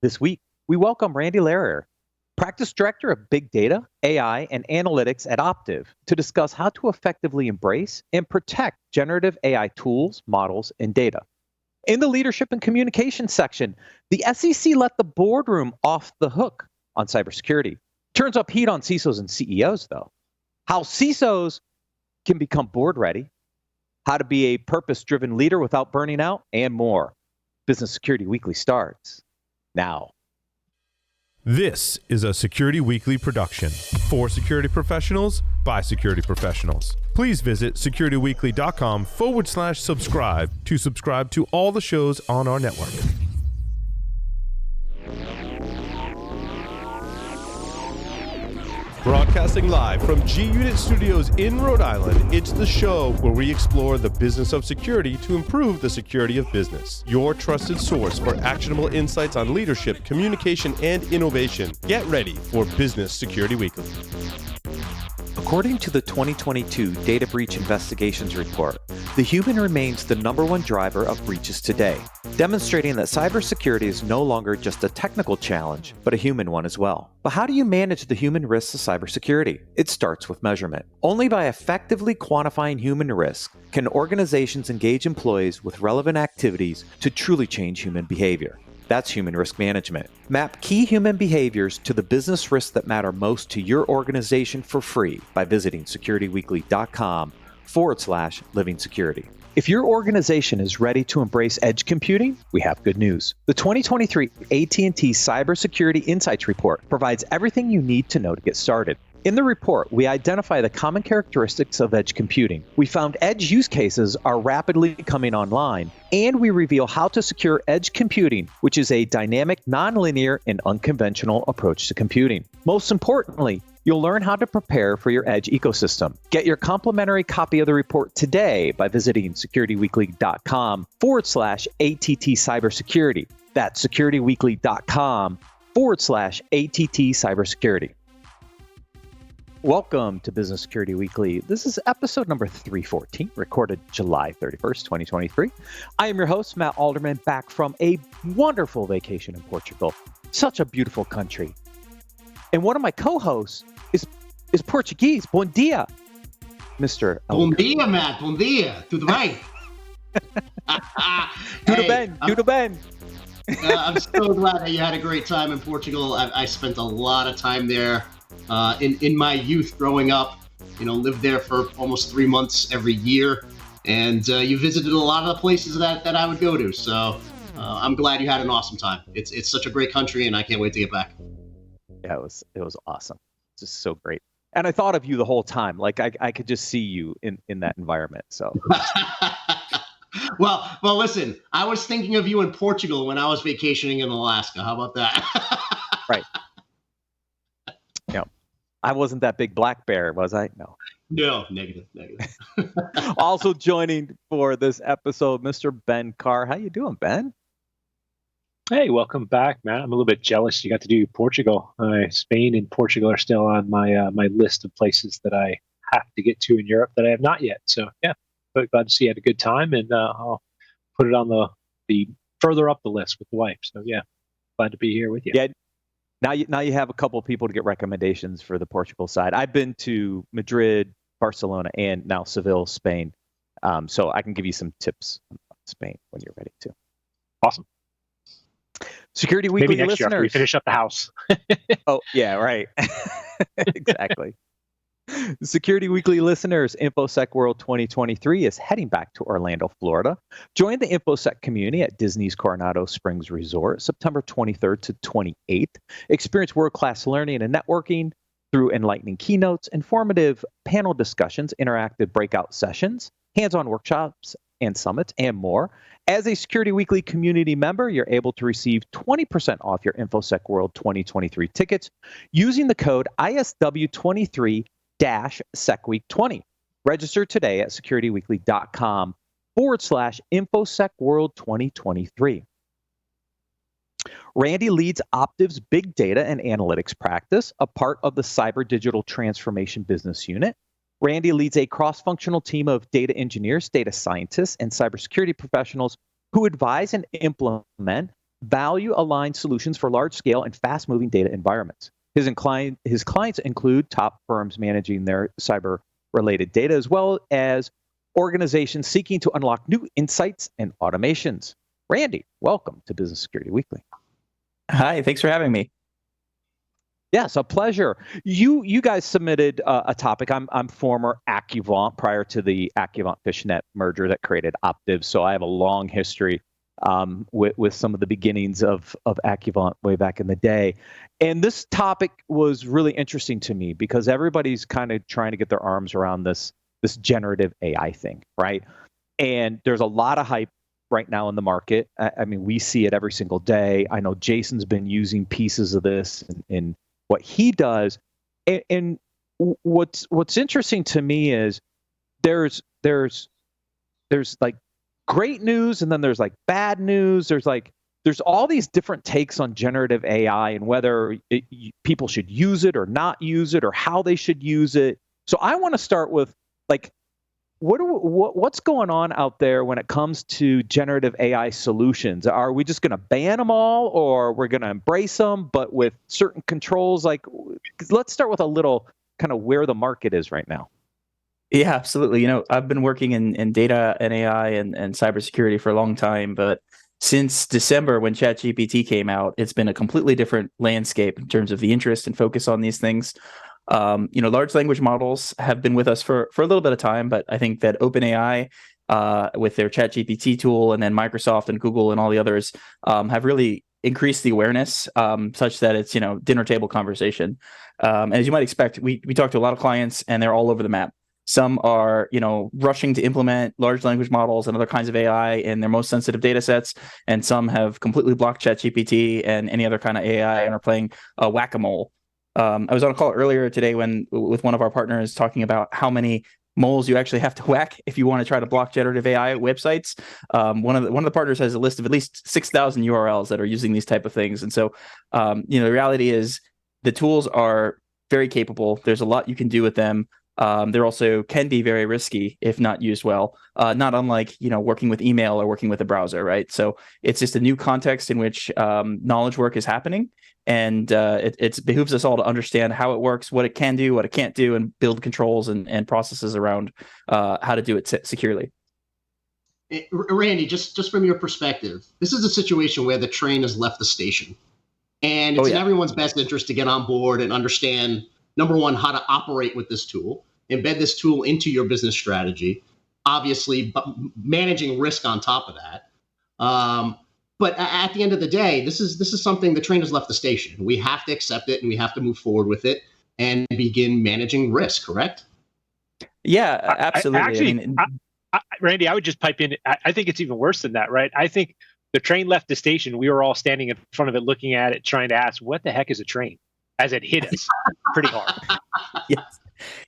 This week, we welcome Randy Lariar, Practice Director of Big Data, AI, and Analytics at Optiv, to discuss how to effectively embrace and protect generative AI tools, models, and data. In the Leadership and Communication section, the SEC let the boardroom off the hook on cybersecurity. Turns up heat on CISOs and CEOs, though. How CISOs can become board ready, how to be a purpose-driven leader without burning out, and more. Business Security Weekly starts now. This is a Security Weekly production for security professionals by security professionals. Please visit securityweekly.com/subscribe to subscribe to all the shows on our network. Broadcasting live from G-Unit Studios in Rhode Island, it's the show where we explore the business of security to improve the security of business. Your trusted source for actionable insights on leadership, communication, and innovation. Get ready for Business Security Weekly. According to the 2022 Data Breach Investigations Report, the human remains the #1 driver of breaches today, demonstrating that cybersecurity is no longer just a technical challenge, but a human one as well. But how do you manage the human risks of cybersecurity? It starts with measurement. Only by effectively quantifying human risk can organizations engage employees with relevant activities to truly change human behavior. That's human risk management. Map key human behaviors to the business risks that matter most to your organization for free by visiting securityweekly.com/living security. If your organization is ready to embrace edge computing, we have good news. The 2023 AT&T Cybersecurity Insights Report provides everything you need to know to get started. In the report, we identify the common characteristics of edge computing. We found edge use cases are rapidly coming online, and we reveal how to secure edge computing, which is a dynamic, nonlinear, and unconventional approach to computing. Most importantly, you'll learn how to prepare for your edge ecosystem. Get your complimentary copy of the report today by visiting securityweekly.com/ATT cybersecurity. That's securityweekly.com/ATT cybersecurity. Welcome to Business Security Weekly. This is episode number 314, recorded July 31st, 2023. I am your host, Matt Alderman, back from a wonderful vacation in Portugal. Such a beautiful country. And one of my co-hosts is Portuguese. Bom dia, Mr. Bom dia, Matt. Bom dia. Tudo bem? Tudo bem. I'm so glad that you had a great time in Portugal. I spent a lot of time there. In my youth growing up, lived there for almost 3 months every year. And you visited a lot of the places that I would go to. So I'm glad you had an awesome time. It's such a great country, and I can't wait to get back. Yeah, it was awesome. It's just so great. And I thought of you the whole time. Like I could just see you in that environment. So well, listen, I was thinking of you in Portugal when I was vacationing in Alaska. How about that? Right. Yeah. I wasn't that big black bear, was I? No, negative. Also joining for this episode, Mr. Ben Carr. How you doing, Ben? Hey, welcome back, Matt. I'm a little bit jealous you got to do Portugal. Spain and Portugal are still on my list of places that I have to get to in Europe that I have not yet. So yeah, but glad to see you had a good time, and I'll put it on the further up the list with the wife. So yeah, glad to be here with you. Yeah. Now you have a couple of people to get recommendations for the Portugal side. I've been to Madrid, Barcelona, and now Seville, Spain. So I can give you some tips on Spain when you're ready to. Awesome. Security Weekly Maybe next listeners. year after we finish up the house. Oh, yeah, right. Exactly. Security Weekly listeners, InfoSec World 2023 is heading back to Orlando, Florida. Join the InfoSec community at Disney's Coronado Springs Resort, September 23rd to 28th. Experience world-class learning and networking through enlightening keynotes, informative panel discussions, interactive breakout sessions, hands-on workshops and summits, and more. As a Security Weekly community member, you're able to receive 20% off your InfoSec World 2023 tickets using the code ISW23-SecWeek20. Register today at securityweekly.com/InfoSec World 2023. Randy leads Optiv's Big Data and Analytics practice, a part of the Cyber Digital Transformation Business Unit. Randy leads a cross-functional team of data engineers, data scientists, and cybersecurity professionals who advise and implement value-aligned solutions for large-scale and fast-moving data environments. His clients include top firms managing their cyber-related data, as well as organizations seeking to unlock new insights and automations. Randy, welcome to Business Security Weekly. Hi, thanks for having me. Yes, a pleasure. You guys submitted a topic. I'm former Accuvant prior to the Accuvant Fishnet merger that created Optiv, so I have a long history with some of the beginnings of Accuvant way back in the day. And this topic was really interesting to me because everybody's kind of trying to get their arms around this generative AI thing, right? And there's a lot of hype right now in the market. I mean, we see it every single day. I know Jason's been using pieces of this in what he does. And what's interesting to me is there's like great news and then there's like bad news. There's all these different takes on generative AI and whether people should use it or not use it or how they should use it. So I want to start with like, what's going on out there when it comes to generative AI solutions? Are we just going to ban them all, or we're going to embrace them, but with certain controls? Like, let's start with a little kind of where the market is right now. Yeah, absolutely. I've been working in data and AI and cybersecurity for a long time, but since December when ChatGPT came out, it's been a completely different landscape in terms of the interest and focus on these things. Large language models have been with us for a little bit of time, but I think that OpenAI, with their ChatGPT tool, and then Microsoft and Google and all the others, have really increased the awareness, such that it's dinner table conversation. As you might expect, we talk to a lot of clients, and they're all over the map. Some are, rushing to implement large language models and other kinds of AI in their most sensitive data sets, and some have completely blocked ChatGPT and any other kind of AI and are playing whack-a-mole. I was on a call earlier today with one of our partners talking about how many moles you actually have to whack if you want to try to block generative AI websites. One of the partners has a list of at least 6,000 URLs that are using these type of things. And so, the reality is the tools are very capable. There's a lot you can do with them. They're also can be very risky if not used well, not unlike, working with email or working with a browser, right? So it's just a new context in which knowledge work is happening. And it behooves us all to understand how it works, what it can do, what it can't do, and build controls and processes around how to do it securely. Randy, just from your perspective, this is a situation where the train has left the station. And it's in everyone's best interest to get on board and understand, number one, how to operate with this tool, embed this tool into your business strategy, obviously managing risk on top of that. But at the end of the day, this is something the train has left the station. We have to accept it and we have to move forward with it and begin managing risk, correct? Yeah, absolutely. Randy, I would just pipe in. I think it's even worse than that, right? I think the train left the station. We were all standing in front of it, looking at it, trying to ask, what the heck is a train? As it hit us pretty hard. Yes,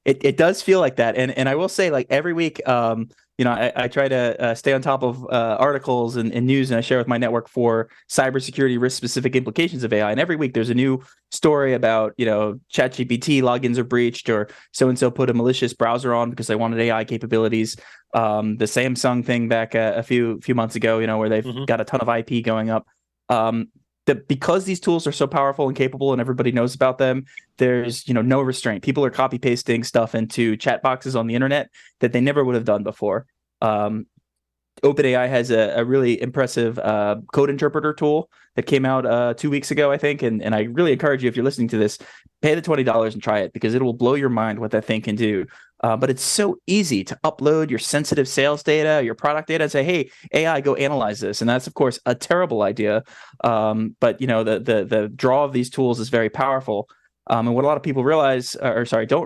it does feel like that. And I will say, like, every week, I try to stay on top of articles and news, and I share with my network for cybersecurity risk-specific implications of AI. And every week there's a new story about, ChatGPT logins are breached, or so-and-so put a malicious browser on because they wanted AI capabilities. The Samsung thing back a few months ago, where they've got a ton of IP going up. Because these tools are so powerful and capable and everybody knows about them, there's no restraint. People are copy pasting stuff into chat boxes on the internet that they never would have done before. OpenAI has a really impressive code interpreter tool that came out 2 weeks ago, I think. And I really encourage you, if you're listening to this, pay the $20 and try it, because it will blow your mind what that thing can do. But it's so easy to upload your sensitive sales data, your product data, and say, hey, AI, go analyze this. And that's, of course, a terrible idea. But the draw of these tools is very powerful. And what a lot of people don't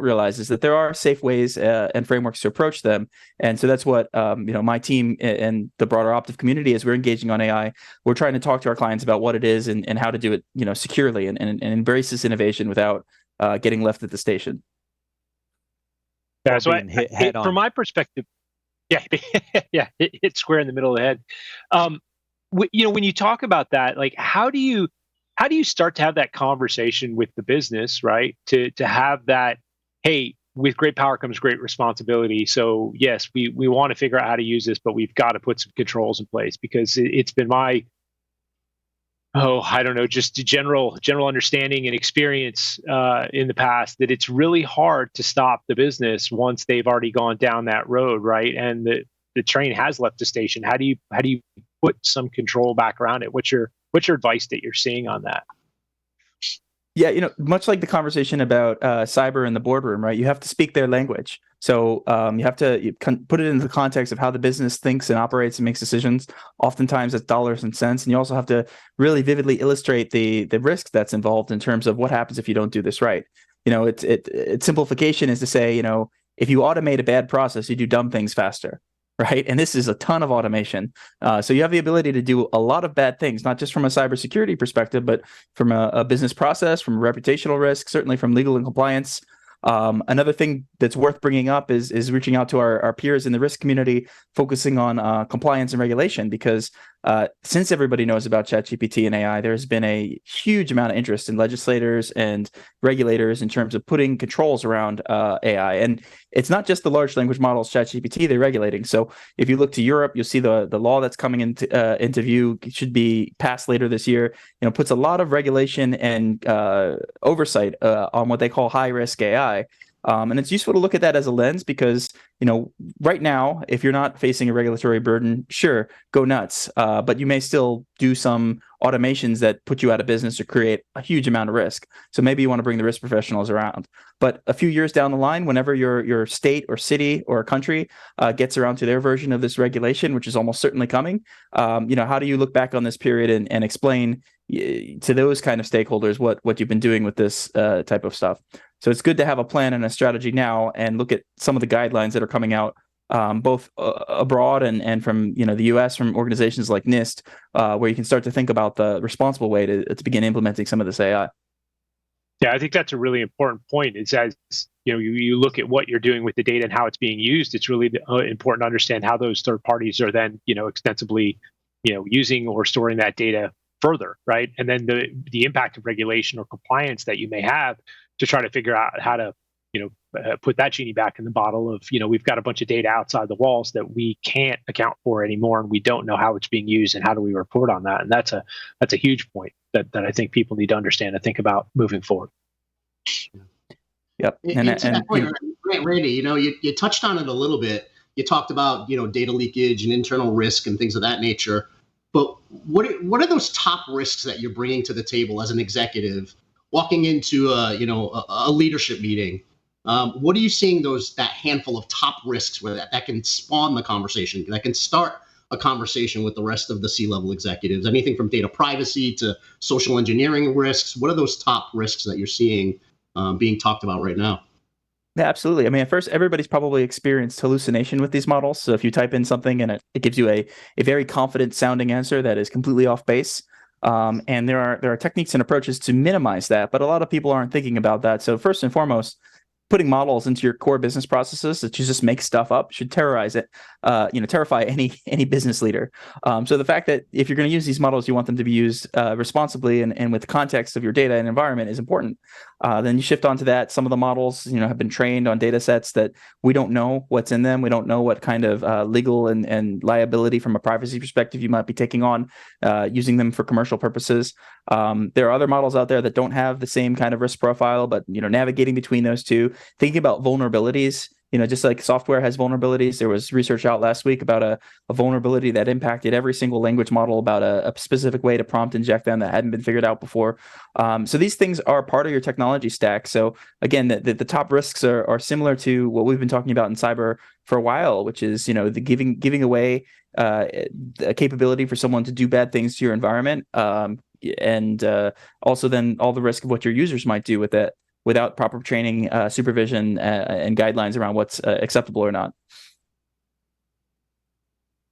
realize, is that there are safe ways and frameworks to approach them. And so that's what my team and the broader Optiv community, as we're engaging on AI, we're trying to talk to our clients about what it is and how to do it securely and embrace this innovation without getting left at the station. Yeah, so from my perspective, hit square in the middle of the head. When you talk about that, like, how do you start to have that conversation with the business, right? To have that, hey, with great power comes great responsibility. So yes, we want to figure out how to use this, but we've got to put some controls in place, because it's been my I don't know, just general understanding and experience in the past that it's really hard to stop the business once they've already gone down that road, right? And the train has left the station. How do you put some control back around it? What's your advice that you're seeing on that? Yeah, much like the conversation about cyber in the boardroom, right? You have to speak their language. So you have to put it into the context of how the business thinks and operates and makes decisions. Oftentimes, it's dollars and cents, and you also have to really vividly illustrate the risk that's involved in terms of what happens if you don't do this right. It's simplification is to say, if you automate a bad process, you do dumb things faster. Right. And this is a ton of automation. So you have the ability to do a lot of bad things, not just from a cybersecurity perspective, but from a business process, from reputational risk, certainly from legal and compliance. Another thing that's worth bringing up is reaching out to our peers in the risk community, focusing on compliance and regulation, because since everybody knows about ChatGPT and AI, there's been a huge amount of interest in legislators and regulators in terms of putting controls around AI. And it's not just the large language models, ChatGPT, they're regulating. So if you look to Europe, you'll see the law that's coming into view, should be passed later this year, puts a lot of regulation and oversight on what they call high risk AI. And it's useful to look at that as a lens because, right now, if you're not facing a regulatory burden, sure, go nuts. But you may still do some automations that put you out of business or create a huge amount of risk. So maybe you want to bring the risk professionals around. But a few years down the line, whenever your state or city or country gets around to their version of this regulation, which is almost certainly coming, how do you look back on this period and explain to those kind of stakeholders what you've been doing with this type of stuff? So it's good to have a plan and a strategy now and look at some of the guidelines that are coming out both abroad and from the US, from organizations like NIST, where you can start to think about the responsible way to begin implementing some of this AI. Yeah, I think that's a really important point. It's as you look at what you're doing with the data and how it's being used. It's really important to understand how those third parties are then extensively using or storing that data further, right? And then the impact of regulation or compliance that you may have to try to figure out how to put that genie back in the bottle of we've got a bunch of data outside the walls that we can't account for anymore, and we don't know how it's being used, and how do we report on that? And that's a huge point that I think people need to understand and think about moving forward. Yep. And to that point, Randy, you touched on it a little bit. You talked about data leakage and internal risk and things of that nature. But what are those top risks that you're bringing to the table as an executive walking into a leadership meeting? What are you seeing that handful of top risks where that can spawn the conversation, that can start a conversation with the rest of the C-level executives? Anything from data privacy to social engineering risks? What are those top risks that you're seeing being talked about right now? Yeah, absolutely. I mean, at first, everybody's probably experienced hallucination with these models. So if you type in something and it gives you a very confident sounding answer that is completely off base, and there are techniques and approaches to minimize that, but a lot of people aren't thinking about that. So first and foremost, putting models into your core business processes that you just make stuff up should terrify any business leader. So the fact that if you're going to use these models, you want them to be used responsibly and with the context of your data and environment is important. Then you shift onto that. Some of the models, have been trained on data sets that we don't know what's in them. We don't know what kind of legal and liability from a privacy perspective you might be taking on using them for commercial purposes. There are other models out there that don't have the same kind of risk profile, but navigating between those two, thinking about vulnerabilities. Just like software has vulnerabilities, there was research out last week about a vulnerability that impacted every single language model about a specific way to prompt inject them that hadn't been figured out before. So these things are part of your technology stack. So again, the top risks are similar to what we've been talking about in cyber for a while, which is the giving away a capability for someone to do bad things to your environment, and also then all the risk of what your users might do with it, without proper training, supervision, and guidelines around what's acceptable or not.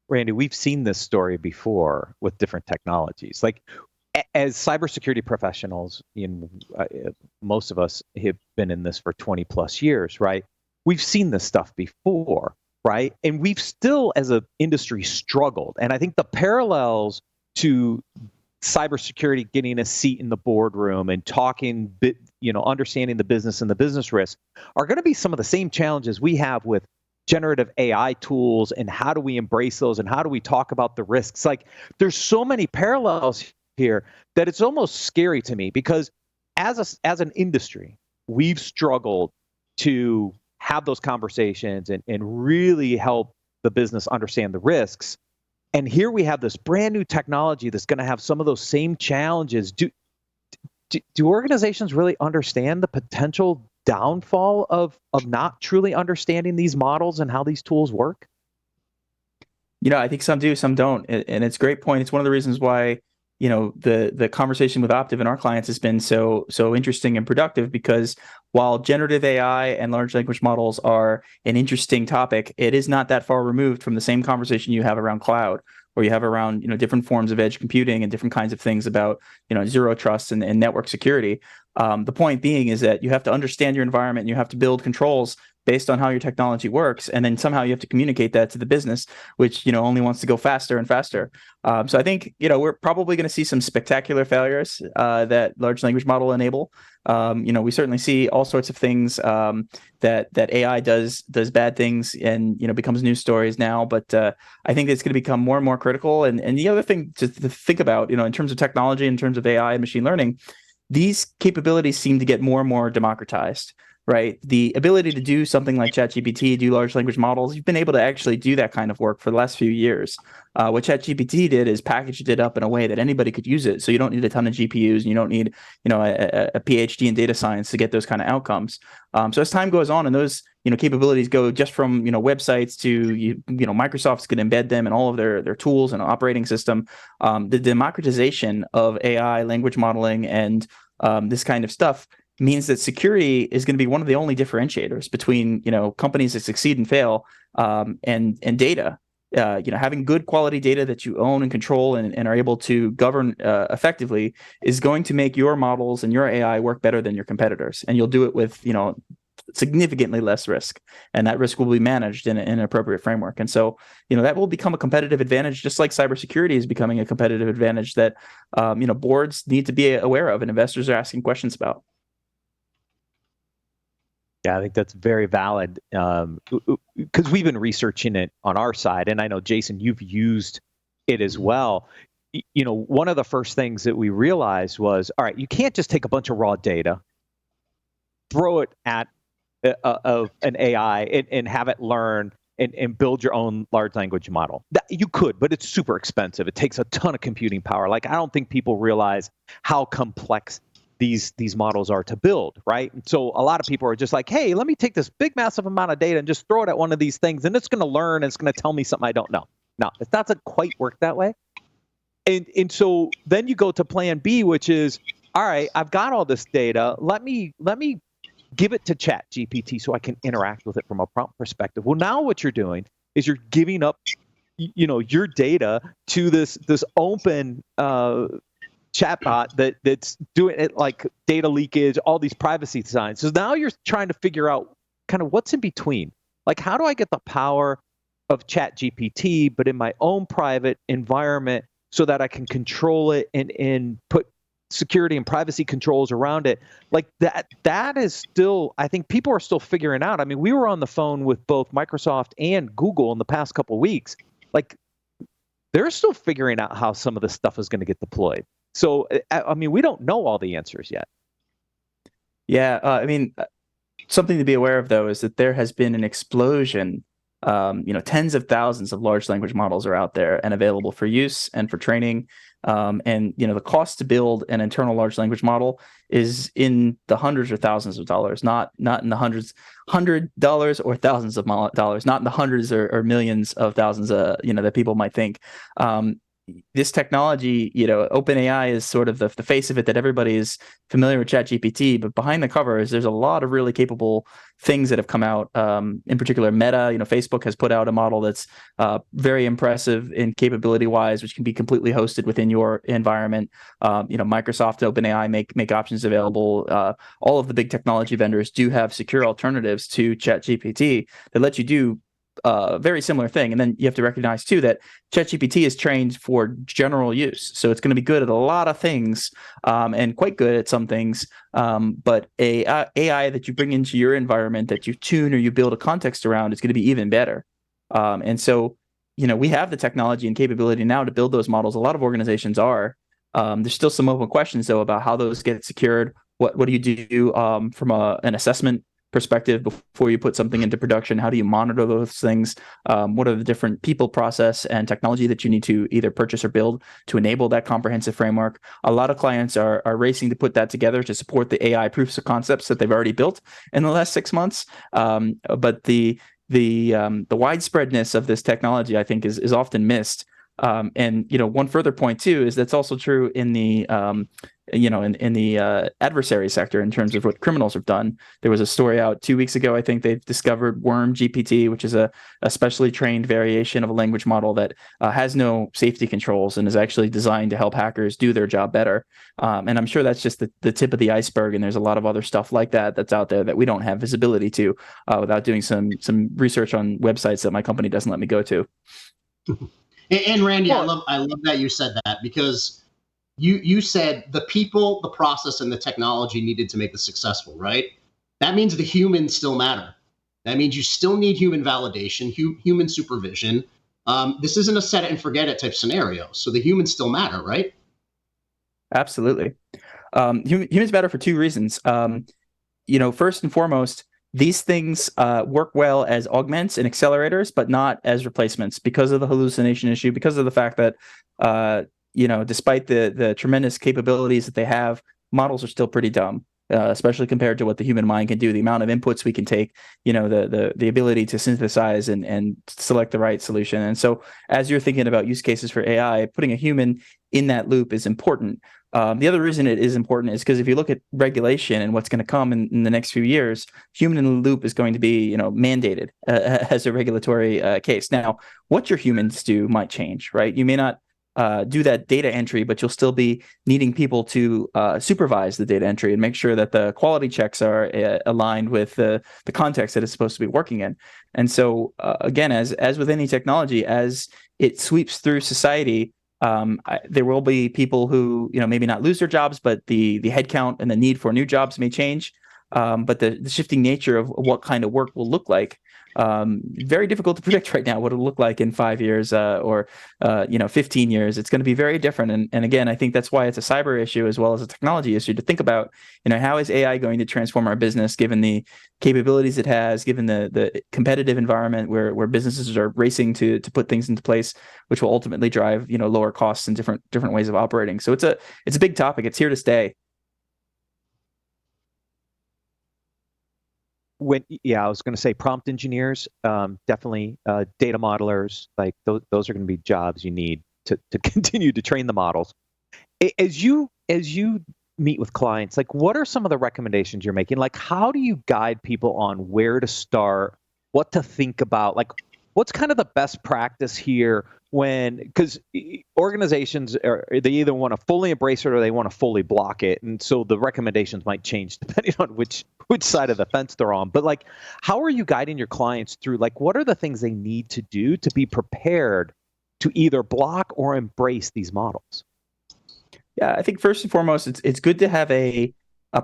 Randy, we've seen this story before with different technologies. Like, as cybersecurity professionals, most of us have been in this for 20 plus years, right? We've seen this stuff before, right? And we've still, as an industry, struggled. And I think the parallels to cybersecurity getting a seat in the boardroom and talking, understanding the business and the business risk are going to be some of the same challenges we have with generative AI tools, and how do we embrace those and how do we talk about the risks? Like, there's so many parallels here that it's almost scary to me, because as an industry, we've struggled to have those conversations and really help the business understand the risks. And here we have this brand new technology that's going to have some of those same challenges. Do organizations really understand the potential downfall of not truly understanding these models and how these tools work? I think some do, some don't, and it's a great point. It's one of the reasons why the conversation with Optiv and our clients has been so interesting and productive, because while generative AI and large language models are an interesting topic, it is not that far removed from the same conversation you have around cloud, or you have around different forms of edge computing and different kinds of things about zero trust and network security. The point being is that you have to understand your environment, and you have to build controls based on how your technology works, and then somehow you have to communicate that to the business, which only wants to go faster and faster. So I think we're probably going to see some spectacular failures that large language model enable. We certainly see all sorts of things that AI does bad things and becomes news stories now. But I think it's going to become more and more critical. And the other thing to think about, in terms of technology, in terms of AI and machine learning, these capabilities seem to get more and more democratized. Right. The ability to do something like ChatGPT, do large language models, you've been able to actually do that kind of work for the last few years. What ChatGPT did is packaged it up in a way that anybody could use it. So you don't need a ton of GPUs, and you don't need, a PhD in data science to get those kind of outcomes. So as time goes on and those, capabilities go just from, websites to, Microsoft's going to embed them in all of their tools and operating system. The democratization of AI, language modeling, and this kind of stuff means that security is going to be one of the only differentiators between companies that succeed and fail, and data. Having good quality data that you own and control and are able to govern effectively is going to make your models and your AI work better than your competitors, and you'll do it with significantly less risk, and that risk will be managed in an appropriate framework. And so that will become a competitive advantage, just like cybersecurity is becoming a competitive advantage that boards need to be aware of and investors are asking questions about. Yeah, I think that's very valid, because we've been researching it on our side, and I know, Jason, you've used it as well. One of the first things that we realized was, all right, you can't just take a bunch of raw data, throw it at of an AI and have it learn and build your own large language model. You could, but it's super expensive. It takes a ton of computing power. Like, I don't think people realize how complex these models are to build, right? And so a lot of people are just like, hey, let me take this big, massive amount of data and just throw it at one of these things, and it's going to learn, and it's going to tell me something I don't know. No, it doesn't quite work that way. And so then you go to plan B, which is, all right, I've got all this data. Let me give it to ChatGPT so I can interact with it from a prompt perspective. Well, now what you're doing is you're giving up, your data to this open chatbot that's doing it, like data leakage, all these privacy designs. So now you're trying to figure out kind of what's in between. Like, how do I get the power of ChatGPT, but in my own private environment, so that I can control it and put security and privacy controls around it? Like, that is still, I think people are still figuring out. I mean, we were on the phone with both Microsoft and Google in the past couple of weeks. Like, they're still figuring out how some of this stuff is going to get deployed. So, I mean, we don't know all the answers yet. Yeah, something to be aware of, though, is that there has been an explosion. Tens of thousands of large language models are out there and available for use and for training. And the cost to build an internal large language model is in the hundreds or thousands of dollars, not in the $100 or thousands of dollars, not in the hundreds or millions of thousands, that people might think. This technology, OpenAI is sort of the face of it, that everybody is familiar with ChatGPT, but behind the covers, there's a lot of really capable things that have come out. In particular, Meta, Facebook has put out a model that's very impressive in capability-wise, which can be completely hosted within your environment. Microsoft and OpenAI make options available. All of the big technology vendors do have secure alternatives to ChatGPT that let you do very similar thing. And then you have to recognize too that ChatGPT is trained for general use, so it's going to be good at a lot of things, and quite good at some things. But AI that you bring into your environment, that you tune or you build a context around, is going to be even better. And so we have the technology and capability now to build those models. A lot of organizations are. There's still some open questions though about how those get secured. What do you do from an assessment perspective before you put something into production? How do you monitor those things? What are the different people, process, and technology that you need to either purchase or build to enable that comprehensive framework? A lot of clients are racing to put that together to support the AI proofs of concepts that they've already built in the last 6 months. But the widespreadness of this technology, I think, is often missed. And one further point too is that's also true in the in the adversary sector in terms of what criminals have done. There was a story out 2 weeks ago. I think they've discovered Worm GPT, which is a specially trained variation of a language model that has no safety controls and is actually designed to help hackers do their job better. And I'm sure that's just the tip of the iceberg. And there's a lot of other stuff like that that's out there that we don't have visibility to without doing some research on websites that my company doesn't let me go to. And Randy, I love that you said that, because you said the people, the process, and the technology needed to make this successful, right? That means the humans still matter. That means you still need human validation, human supervision. This isn't a set it and forget it type scenario. So the humans still matter, right? Absolutely. Humans matter for two reasons. First and foremost, these things work well as augments and accelerators, but not as replacements because of the hallucination issue, because of the fact that, despite the tremendous capabilities that they have, models are still pretty dumb, especially compared to what the human mind can do, the amount of inputs we can take, the ability to synthesize and select the right solution. And so as you're thinking about use cases for AI, putting a human in that loop is important. The other reason it is important is because if you look at regulation and what's going to come in the next few years, human in the loop is going to be, mandated as a regulatory case. Now, what your humans do might change, right? You may not do that data entry, but you'll still be needing people to supervise the data entry and make sure that the quality checks are aligned with the context that it's supposed to be working in. And so, again, as with any technology, as it sweeps through society, there will be people who, maybe not lose their jobs, but the headcount and the need for new jobs may change. But the shifting nature of what kind of work will look like, very difficult to predict right now what it'll look like in 5 years or 15 years. It's going to be very different. And again, I think that's why it's a cyber issue as well as a technology issue to think about, how is AI going to transform our business given the capabilities it has, given the competitive environment where businesses are racing to put things into place, which will ultimately drive, lower costs and different ways of operating. So it's a big topic. It's here to stay. I was going to say prompt engineers, definitely data modelers, like those are going to be jobs you need to continue to train the models. As you meet with clients, like what are some of the recommendations you're making? Like how do you guide people on where to start, what to think about? Like what's kind of the best practice here because organizations they either want to fully embrace it or they want to fully block it, and so the recommendations might change depending on which side of the fence they're on. But like, how are you guiding your clients through, like, what are the things they need to do to be prepared to either block or embrace these models? Yeah, I think first and foremost, it's good to have a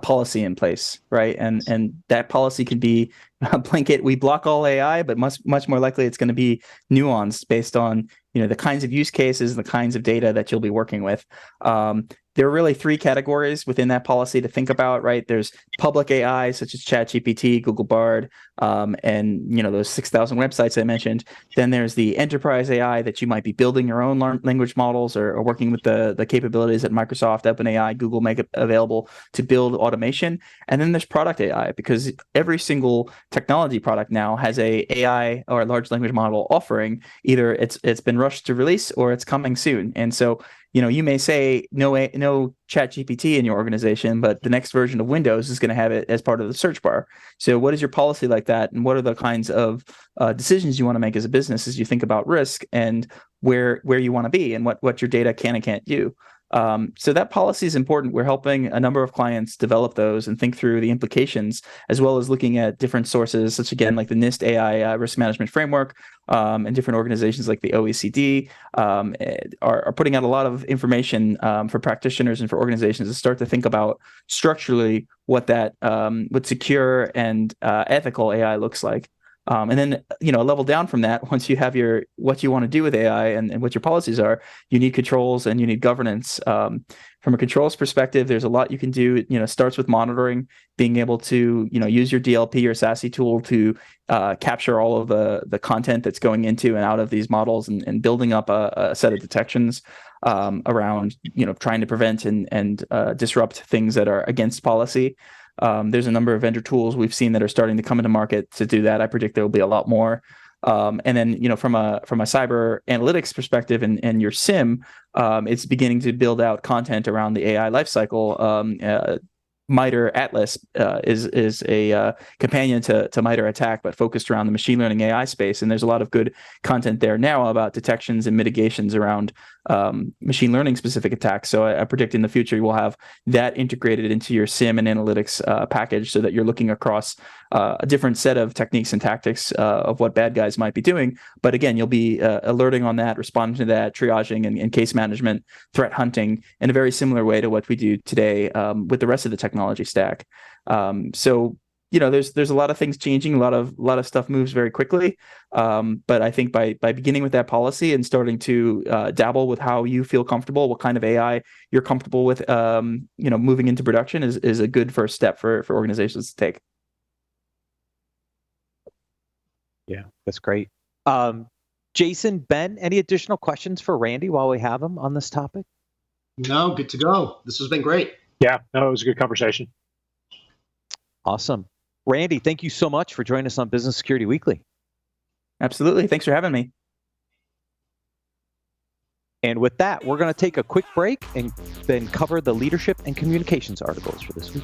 policy in place, right? And that policy can be a blanket. We block all AI, but much more likely it's going to be nuanced based on the kinds of use cases, the kinds of data that you'll be working with. There are really three categories within that policy to think about, right? There's public AI, such as ChatGPT, Google Bard, and those 6,000 websites I mentioned. Then there's the enterprise AI that you might be building your own language models or working with the capabilities that Microsoft, OpenAI, Google make available to build automation. And then there's product AI, because every single technology product now has a AI or a large language model offering. Either it's been rushed to release or it's coming soon. And so you may say no ChatGPT in your organization, but the next version of Windows is going to have it as part of the search bar. So what is your policy like that? And what are the kinds of decisions you want to make as a business as you think about risk and where you want to be and what your data can and can't do? So that policy is important. We're helping a number of clients develop those and think through the implications, as well as looking at different sources, such again like the NIST AI risk management framework, and different organizations like the OECD are putting out a lot of information for practitioners and for organizations to start to think about structurally what that what secure and ethical AI looks like. And then, a level down from that, once you have what you want to do with AI and what your policies are, you need controls and you need governance. From a controls perspective, there's a lot you can do. It starts with monitoring, being able to use your DLP or SASE tool to capture all of the content that's going into and out of these models, and building up a set of detections around trying to prevent and disrupt things that are against policy. There's a number of vendor tools we've seen that are starting to come into market to do that. I predict there will be a lot more. And then, from a cyber analytics perspective and your SIM, it's beginning to build out content around the AI lifecycle. MITRE Atlas is a companion to MITRE ATT&CK, but focused around the machine learning AI space. And there's a lot of good content there now about detections and mitigations around machine learning specific attacks. So I predict in the future you will have that integrated into your SIM and analytics package, so that you're looking across a different set of techniques and tactics of what bad guys might be doing. But again, you'll be alerting on that, responding to that, triaging and case management, threat hunting in a very similar way to what we do today with the rest of the technology stack. So there's a lot of things changing. A lot of stuff moves very quickly. But I think by beginning with that policy and starting to dabble with how you feel comfortable, what kind of AI you're comfortable with, moving into production is a good first step for organizations to take. Yeah, that's great. Jason, Ben, any additional questions for Randy while we have him on this topic? No, good to go. This has been great. Yeah, no, it was a good conversation. Awesome. Randy, thank you so much for joining us on Business Security Weekly. Absolutely. Thanks for having me. And with that, we're going to take a quick break and then cover the leadership and communications articles for this week.